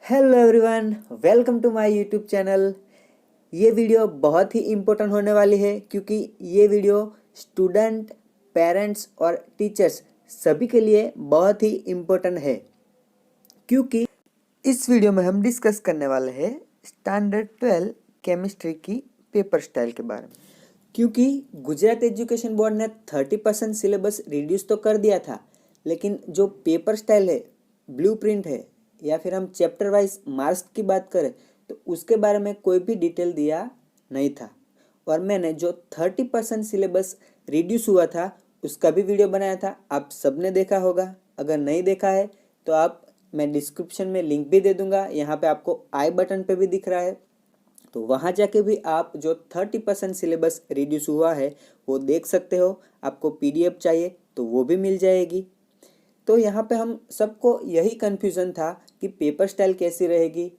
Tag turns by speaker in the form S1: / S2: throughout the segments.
S1: Hello everyone, welcome to my YouTube channel. ये video बहुत ही इम्पोर्टेंट होने वाली है क्योंकि ये वीडियो स्टूडेंट, पेरेंट्स और टीचर्स सभी के लिए बहुत ही इम्पोर्टेंट है। क्योंकि इस वीडियो में हम डिस्कस करने वाले हैं स्टैंडर्ड 12 केमिस्ट्री की पेपर स्टाइल के बारे में। क्योंकि गुजरात एजुकेशन बोर्ड ने 30% सिलेबस रिड्यूस तो कर दिया था, लेकिन जो पेपर स्टाइल है, ब्लूप्रिंट है, या फिर हम चैप्टर वाइज मार्क्स की बात करें तो उसके बारे में कोई भी डिटेल दिया नहीं था। और मैंने जो 30% सिलेबस रिड्यूस हुआ था उसका भी वीडियो बनाया था, आप सबने देखा होगा। अगर नहीं देखा है तो मैं डिस्क्रिप्शन में लिंक भी दे दूंगा, यहाँ पे आपको आई बटन पे भी दिख रहा है, तो वहाँ जाके भी आप जो 30% सिलेबस रिड्यूस हुआ है वो देख सकते हो। आपको पीडीएफ चाहिए तो वो भी मिल जाएगी। तो यहाँ पे हम सबको यही कन्फ्यूज़न था कि पेपर स्टाइल कैसी रहेगी,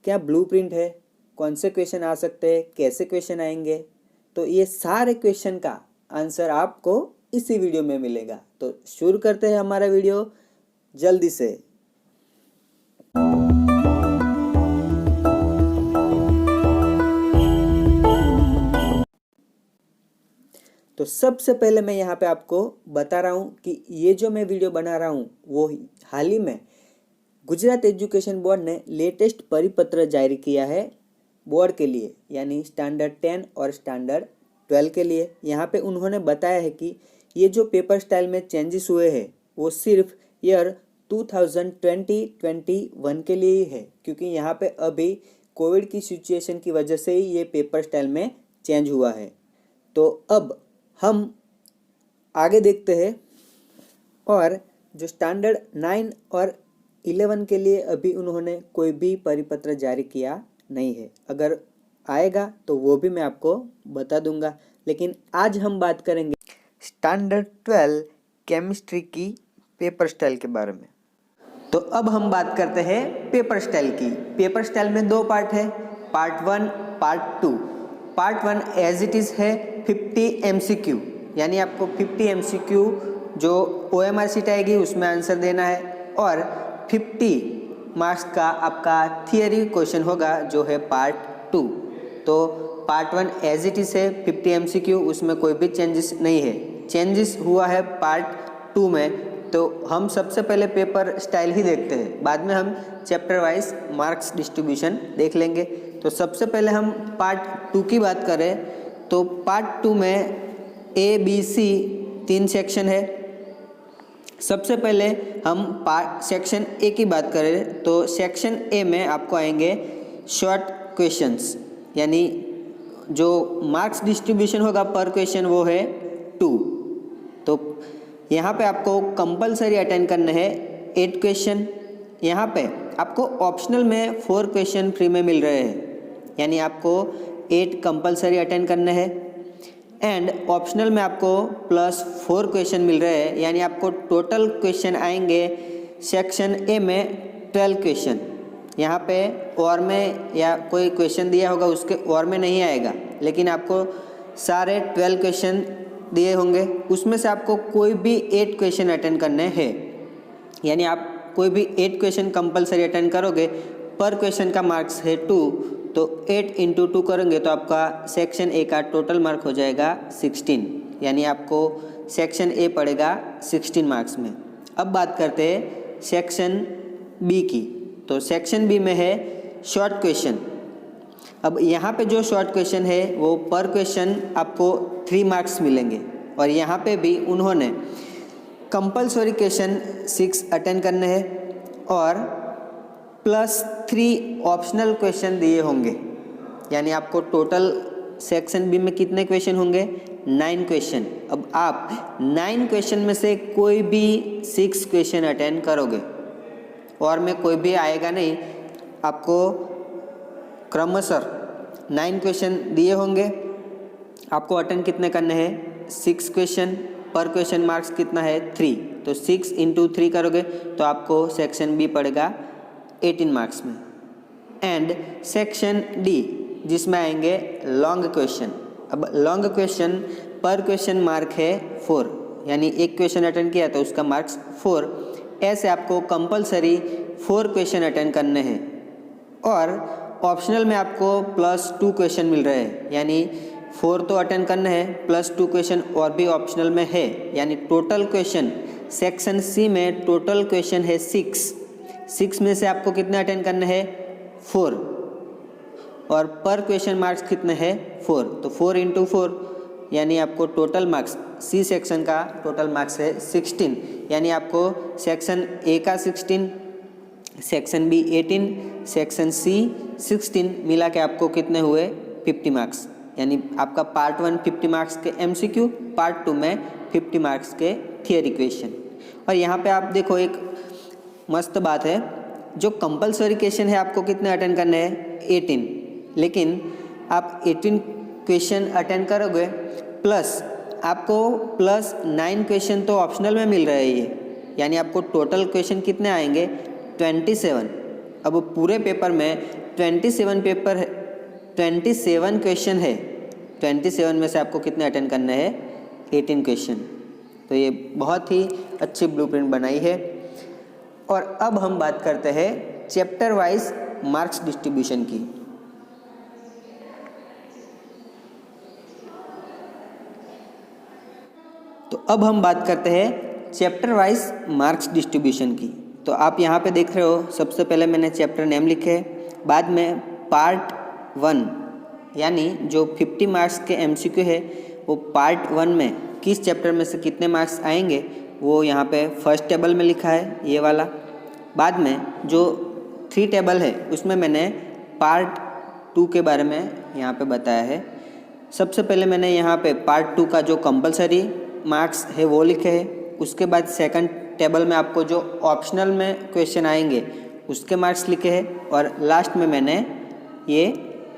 S1: क्या ब्लूप्रिंट है, कौन से क्वेश्चन आ सकते हैं, कैसे क्वेश्चन आएंगे। तो ये सारे क्वेश्चन का आंसर आपको इसी वीडियो में मिलेगा। तो शुरू करते हैं हमारा वीडियो जल्दी से। तो सबसे पहले मैं यहाँ पे आपको बता रहा हूँ कि ये जो मैं वीडियो बना रहा हूँ वो हाल ही में गुजरात एजुकेशन बोर्ड ने लेटेस्ट परिपत्र जारी किया है बोर्ड के लिए, यानी स्टैंडर्ड 10 और स्टैंडर्ड 12 के लिए। यहाँ पे उन्होंने बताया है कि ये जो पेपर स्टाइल में चेंजेस हुए हैं वो सिर्फ ईयर 2020-21 के लिए ही है, क्योंकि यहाँ पे अभी कोविड की सिचुएशन की वजह से ही ये पेपर स्टाइल में चेंज हुआ है। तो अब हम आगे देखते हैं। और जो स्टैंडर्ड 9 और 11 के लिए अभी उन्होंने कोई भी परिपत्र जारी किया नहीं है। अगर आएगा तो वो भी मैं आपको बता दूंगा, लेकिन आज हम बात करेंगे स्टैंडर्ड 12 केमिस्ट्री की पेपर स्टाइल के बारे में। तो अब हम बात करते हैं पेपर स्टाइल की। पेपर स्टाइल में दो पार्ट है, part 1, part 2। Part 1 as it is है 50 MCQ, यानी आपको 50 MCQ जो OMR शीट आएगी उसमें आंसर देना है, और 50 मार्क्स का आपका थियरी क्वेश्चन होगा जो है पार्ट 2। तो पार्ट 1 एज इट इज़ है 50 MCQ, उसमें कोई भी चेंजेस नहीं है। चेंजेस हुआ है पार्ट 2 में। तो हम सबसे पहले पेपर स्टाइल ही देखते हैं, बाद में हम चैप्टर वाइज मार्क्स डिस्ट्रीब्यूशन देख लेंगे। तो सबसे पहले हम पार्ट 2 की बात करें तो पार्ट 2 में ABC 3 सेक्शन है। सबसे पहले हम सेक्शन ए की बात करें तो सेक्शन ए में आपको आएंगे शॉर्ट क्वेश्चंस, यानी जो मार्क्स डिस्ट्रीब्यूशन होगा पर क्वेश्चन वो है 2। तो यहाँ पे आपको कंपलसरी अटेंड करने हैं 8 क्वेश्चन। यहाँ पे आपको ऑप्शनल में 4 क्वेश्चन फ्री में मिल रहे हैं, यानी आपको 8 कंपलसरी अटेंड करने हैं, एंड ऑप्शनल में आपको +4 क्वेश्चन मिल रहे हैं, यानी आपको टोटल क्वेश्चन आएंगे सेक्शन ए में 12 क्वेश्चन। यहाँ पे और में या कोई क्वेश्चन दिया होगा उसके और में नहीं आएगा, लेकिन आपको सारे 12 क्वेश्चन दिए होंगे, उसमें से आपको कोई भी 8 क्वेश्चन अटेंड करने हैं, यानी आप कोई भी 8 क्वेश्चन कंपलसरी अटेंड करोगे। पर क्वेश्चन का मार्क्स है 2, तो 8 × 2 करेंगे तो आपका सेक्शन ए का टोटल मार्क हो जाएगा 16, यानी आपको सेक्शन ए पड़ेगा 16 मार्क्स में। अब बात करते हैं सेक्शन बी की। तो सेक्शन बी में है शॉर्ट क्वेश्चन। अब यहाँ पे जो शॉर्ट क्वेश्चन है वो पर क्वेश्चन आपको 3 मार्क्स मिलेंगे, और यहाँ पे भी उन्होंने कंपलसरी क्वेश्चन 6 अटेंड करने हैं और +3 ऑप्शनल क्वेश्चन दिए होंगे, यानी आपको टोटल सेक्शन बी में कितने क्वेश्चन होंगे? 9 क्वेश्चन। अब आप 9 क्वेश्चन में से कोई भी 6 क्वेश्चन अटेंड करोगे, और में कोई भी आएगा नहीं। आपको क्रमशः 9 क्वेश्चन दिए होंगे, आपको अटेंड कितने करने हैं? 6 क्वेश्चन। पर क्वेश्चन मार्क्स कितना है? 3। तो 6 × 3 करोगे तो आपको सेक्शन बी पड़ेगा 18 मार्क्स में। एंड सेक्शन डी जिसमें आएंगे लॉन्ग क्वेश्चन। अब लॉन्ग क्वेश्चन पर क्वेश्चन मार्क है 4, यानी एक क्वेश्चन अटेंड किया तो उसका मार्क्स 4। ऐसे आपको कंपलसरी 4 क्वेश्चन अटेंड करने हैं और ऑप्शनल में आपको +2 क्वेश्चन मिल रहे हैं, यानी 4 तो अटेंड करने हैं +2 क्वेश्चन और भी ऑप्शनल में है, यानी टोटल क्वेश्चन सेक्शन सी में टोटल क्वेश्चन है 6 में से आपको कितने अटेंड करने हैं 4 और पर क्वेश्चन मार्क्स कितने हैं 4, तो 4 × 4 यानी आपको टोटल मार्क्स सी सेक्शन का टोटल मार्क्स है 16, यानी आपको सेक्शन ए का 16, सेक्शन बी 18, सेक्शन सी 16 मिला के आपको कितने हुए 50 मार्क्स, यानी आपका पार्ट 1 50 मार्क्स के MCQ, पार्ट 2 में 50 मार्क्स के थियरी क्वेश्चन। और यहाँ पे आप देखो एक मस्त बात है, जो कंपलसरी क्वेश्चन है आपको कितने अटेंड करने हैं 18, लेकिन आप 18 क्वेश्चन अटेंड करोगे प्लस आपको +9 क्वेश्चन तो ऑप्शनल में मिल रहे हैं ये, यानी आपको टोटल क्वेश्चन कितने आएंगे 27। अब पूरे पेपर में 27 क्वेश्चन है, 27 में से आपको कितने अटेंड करने हैं 18 क्वेश्चन। तो ये बहुत ही अच्छी ब्लूप्रिंट बनाई है। और अब हम बात करते हैं चैप्टर वाइज मार्क्स डिस्ट्रीब्यूशन की। तो अब हम बात करते हैं चैप्टर वाइज मार्क्स डिस्ट्रीब्यूशन की। तो आप यहाँ पे देख रहे हो, सबसे पहले मैंने चैप्टर नेम लिखे, बाद में पार्ट 1 यानी जो 50 मार्क्स के MCQ है वो पार्ट 1 में किस चैप्टर में से कितने मार्क्स आएंगे वो यहाँ पे फर्स्ट टेबल में लिखा है ये वाला। बाद में जो 3 टेबल है उसमें मैंने पार्ट 2 के बारे में यहाँ पे बताया है। सबसे पहले मैंने यहाँ पे पार्ट 2 का जो कंपलसरी मार्क्स है वो लिखे हैं, उसके बाद सेकंड टेबल में आपको जो ऑप्शनल में क्वेश्चन आएंगे उसके मार्क्स लिखे हैं और लास्ट में मैंने ये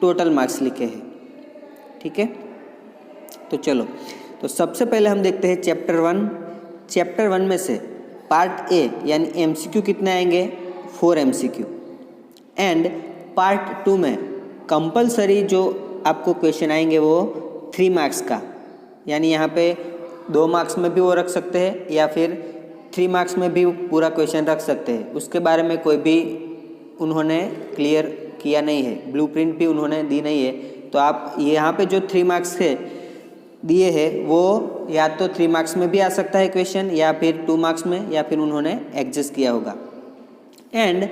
S1: टोटल मार्क्स लिखे हैं। ठीक है, तो चलो, तो सबसे पहले हम देखते हैं चैप्टर 1। चैप्टर 1 में से पार्ट ए यानी MCQ कितने आएंगे 4 MCQ, एंड पार्ट 2 में कंपलसरी जो आपको क्वेश्चन आएंगे वो 3 मार्क्स का, यानी यहाँ पे 2 मार्क्स में भी वो रख सकते हैं या फिर 3 मार्क्स में भी पूरा क्वेश्चन रख सकते हैं। उसके बारे में कोई भी उन्होंने क्लियर किया नहीं है, ब्लूप्रिंट भी उन्होंने दी नहीं है। तो आप यहाँ पे जो 3 मार्क्स है दिए हैं वो या तो 3 मार्क्स में भी आ सकता है क्वेश्चन या फिर 2 मार्क्स में, या फिर उन्होंने एडजस्ट किया होगा। एंड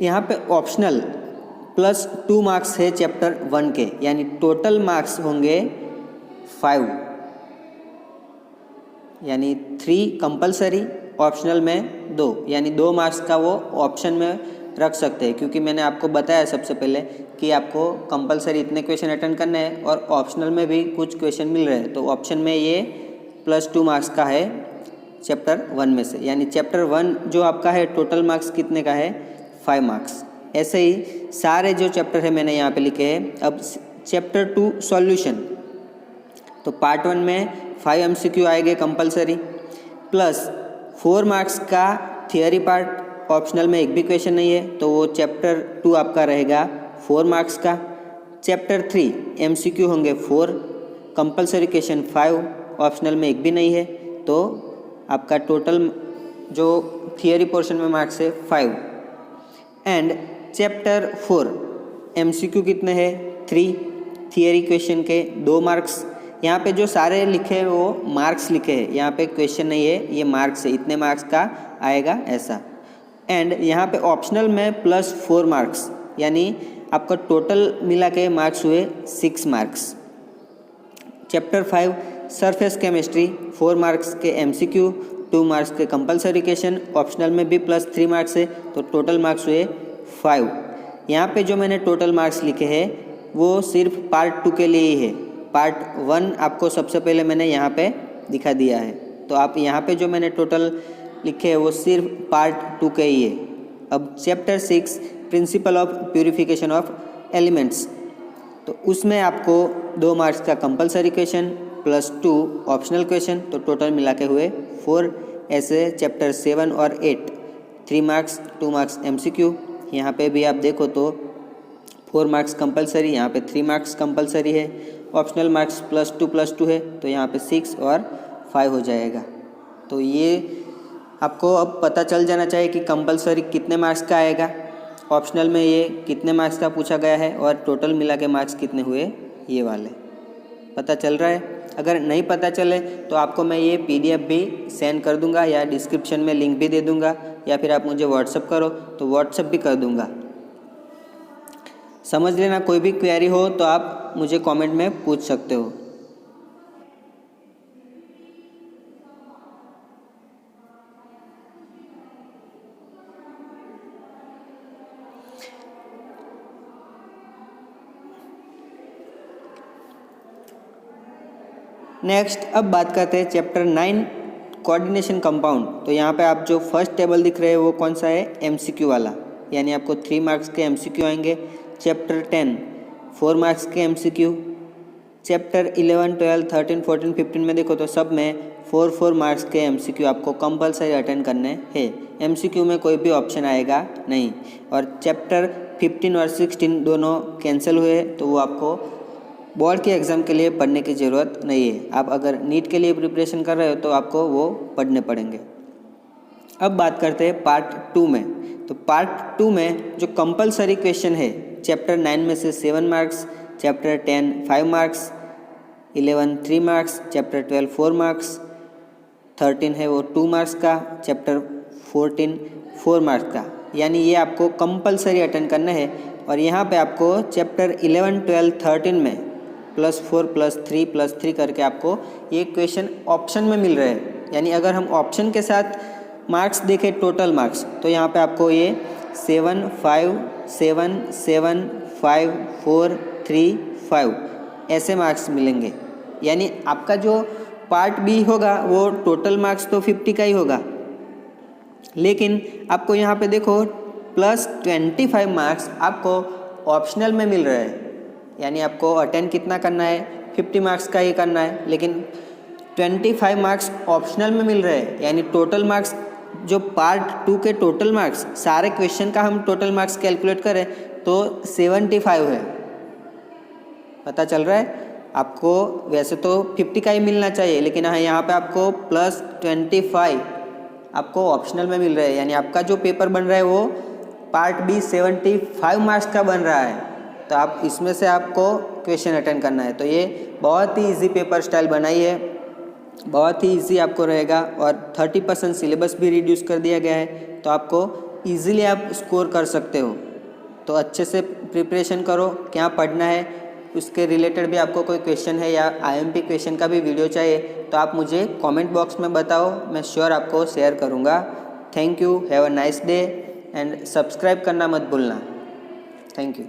S1: यहाँ पे ऑप्शनल +2 मार्क्स है चैप्टर 1 के, यानी टोटल मार्क्स होंगे 5, यानी 3 कंपलसरी, ऑप्शनल में 2, यानी 2 मार्क्स का वो ऑप्शन में रख सकते हैं। क्योंकि मैंने आपको बताया सबसे पहले कि आपको कंपलसरी इतने क्वेश्चन अटेंड करने हैं और ऑप्शनल में भी कुछ क्वेश्चन मिल रहे हैं, तो ऑप्शन में ये +2 मार्क्स का है चैप्टर 1 में से, यानी चैप्टर 1 जो आपका है टोटल मार्क्स कितने का है 5 मार्क्स। ऐसे ही सारे जो चैप्टर है मैंने यहाँ पे लिखे हैं। अब चैप्टर 2 सॉल्यूशन, तो पार्ट 1 में 5 MCQ आएंगे कंपलसरी प्लस 4 मार्क्स का थियरी पार्ट, ऑप्शनल में एक भी क्वेश्चन नहीं है, तो वो चैप्टर 2 आपका रहेगा 4 मार्क्स का। चैप्टर 3 MCQ होंगे 4, कंपलसरी क्वेश्चन 5, ऑप्शनल में एक भी नहीं है, तो आपका टोटल जो थियरी पोर्शन में मार्क्स है 5। एंड चैप्टर 4 MCQ कितने हैं 3, थियरी क्वेश्चन के 2 मार्क्स। यहाँ पे जो सारे लिखे हैं वो मार्क्स लिखे हैं, यहाँ पे क्वेश्चन नहीं है, ये मार्क्स है, इतने मार्क्स का आएगा ऐसा। एंड यहाँ पे ऑप्शनल में +4 मार्क्स, यानी आपका टोटल मिला के मार्क्स हुए 6 marks. Chapter 5 surface chemistry 4 marks के MCQ, 2 मार्क्स के कंपलसरी क्वेश्चन, ऑप्शनल में भी +3 मार्क्स है, तो टोटल मार्क्स हुए 5। यहाँ पे जो मैंने टोटल मार्क्स लिखे हैं वो सिर्फ पार्ट 2 के लिए ही है। पार्ट 1 आपको सबसे पहले मैंने यहाँ पे दिखा दिया है, तो आप यहाँ पे जो मैंने टोटल लिखे हैं वो सिर्फ पार्ट 2 के ही है। अब chapter 6 principle of purification of elements, तो उसमें आपको 2 मार्क्स का कंपलसरी क्वेश्चन +2 ऑप्शनल क्वेश्चन, तो टोटल मिला के हुए 4। ऐसे चैप्टर 7 और 8 3 मार्क्स 2 मार्क्स MCQ, यहाँ पे भी आप देखो तो 4 मार्क्स कंपलसरी, यहाँ पे 3 मार्क्स कंपलसरी है, ऑप्शनल मार्क्स +2 है, तो यहाँ पे 6 और 5 हो जाएगा। तो ये आपको अब पता चल जाना चाहिए कि कंपलसरी कितने मार्क्स का आएगा, ऑप्शनल में ये कितने मार्क्स का पूछा गया है और टोटल मिला के मार्क्स कितने हुए, ये वाले पता चल रहा है। अगर नहीं पता चले तो आपको मैं ये PDF भी सेंड कर दूंगा या डिस्क्रिप्शन में लिंक भी दे दूंगा, या फिर आप मुझे व्हाट्सअप करो तो व्हाट्सअप भी कर दूंगा। समझ लेना, कोई भी क्वेरी हो तो आप मुझे कमेंट में पूछ सकते हो। नेक्स्ट अब बात करते हैं चैप्टर 9 कोऑर्डिनेशन कंपाउंड। तो यहाँ पे आप जो फर्स्ट टेबल दिख रहे हैं वो कौन सा है, MCQ वाला, यानी आपको 3 मार्क्स के MCQ आएंगे। चैप्टर 10 4 मार्क्स के MCQ। चैप्टर 11 12 13 14 15 में देखो तो सब में 4 मार्क्स के MCQ आपको कंपलसरी अटेंड करने हैं। MCQ में कोई भी ऑप्शन आएगा नहीं। और चैप्टर 15 और 16 दोनों कैंसिल हुए, तो वो आपको बोर्ड के एग्ज़ाम के लिए पढ़ने की ज़रूरत नहीं है। आप अगर नीट के लिए प्रिपरेशन कर रहे हो तो आपको वो पढ़ने पड़ेंगे। अब बात करते हैं पार्ट 2 में। तो पार्ट 2 में जो कंपलसरी क्वेश्चन है, चैप्टर 9 में से 7 marks, chapter 10 5 marks, 11 3 marks, chapter 12 4 marks, 13 है वो 2 मार्क्स का, चैप्टर 14 4 मार्क्स का, यानी ये आपको कंपलसरी अटेंड करना है। और यहाँ पे आपको चैप्टर 11 12 13 में +4 +3 +3 करके आपको ये क्वेश्चन ऑप्शन में मिल रहे हैं। यानी अगर हम ऑप्शन के साथ मार्क्स देखें, टोटल मार्क्स, तो यहाँ पे आपको ये 7 5 7 7 5 4 3 5 ऐसे मार्क्स मिलेंगे। यानी आपका जो पार्ट बी होगा वो टोटल मार्क्स तो 50 का ही होगा, लेकिन आपको यहाँ पे देखो +25 मार्क्स आपको ऑप्शनल में मिल रहे हैं। यानी आपको अटेंड कितना करना है, 50 मार्क्स का ही करना है, लेकिन 25 मार्क्स ऑप्शनल में मिल रहे हैं। यानी टोटल मार्क्स जो पार्ट 2 के टोटल मार्क्स, सारे क्वेश्चन का हम टोटल मार्क्स कैलकुलेट करें तो 75 है। पता चल रहा है आपको? वैसे तो 50 का ही मिलना चाहिए, लेकिन हाँ यहाँ पे आपको +25 आपको ऑप्शनल में मिल रहे हैं। यानी आपका जो पेपर बन रहा है वो पार्ट बी 75 मार्क्स का बन रहा है। तो आप इसमें से आपको क्वेश्चन अटेंड करना है। तो ये बहुत ही इजी पेपर स्टाइल बनाई है, बहुत ही इजी आपको रहेगा। और 30% सिलेबस भी रिड्यूस कर दिया गया है, तो आपको इजीली आप स्कोर कर सकते हो। तो अच्छे से प्रिपरेशन करो, क्या पढ़ना है उसके रिलेटेड भी आपको कोई क्वेश्चन है या IMP क्वेश्चन का भी वीडियो चाहिए तो आप मुझे कमेंट बॉक्स में बताओ, मैं श्योर आपको शेयर करूँगा। Thank you, have a nice day and subscribe करना मत भूलना। Thank you.